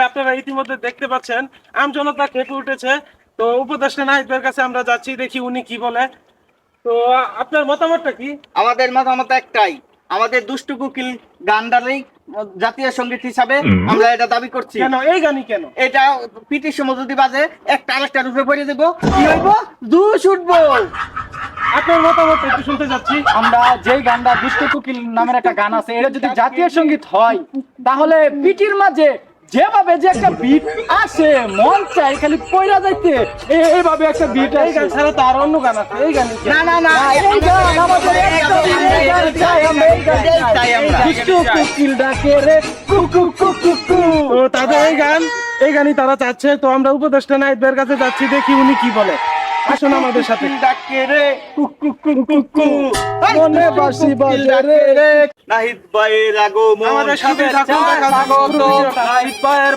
দর্শকমণ্ডলী, আপনারা ইতিমধ্যে দেখতে পাচ্ছেন আমজনতা খেপে উঠেছে। তো উপদেষ্টা নাহিদের কাছে আমরা যাচ্ছি, দেখি উনি কি বলে। তো আপনার মতামতটা কি? আমাদের মতামত একটাই, আমাদের দুষ্টু কোকিল গানটারই জাতীয় সঙ্গীত হিসাবে আমরা এটা দাবি করছি। কেন এই গানই কেন? এটা পিটির সময় যদি বাজে একটা আরেকটা রূপে পড়ে দেবো, কি হইব? দুষ উঠবো। আপনার মতামত একটু শুনতে যাচ্ছি। আমরা যেই গানটা দুষ্ট কোকিল নামের একটা গান আছে, এটা যদি জাতীয় সঙ্গীত হয় তাহলে পিটির মাঝে যেভাবে যে একটা বিট আসে, মন চাই খালি পয়রা যাইতে এইভাবে একটা বিট এই গান ছাড়া তো আর অন্য গান আছে, এই গানই কেন? না না না, এই গান আমাদের একদম এই গান চাই, আমরা এই গান চাই। দুষ্ট কোকিল ডাকে রে কুকু কুকু কু। তো তাদের এই গানই তারা চাচ্ছে। তো আমরা উপদেষ্টা নাহিদের কাছে যাচ্ছি, দেখি উনি কি বলে। আসুন আমাদের সাথে। ডাকে রে কুকু কুকু কু, মনে বাঁশি বাজে রে। নাহিদ ভাইয়ের আগমন, আমাদের সাথে থাকুন, শুভেচ্ছা, দেখা স্বাগত। পুরো ভিডিওটা। নাহিদ ভাইয়ের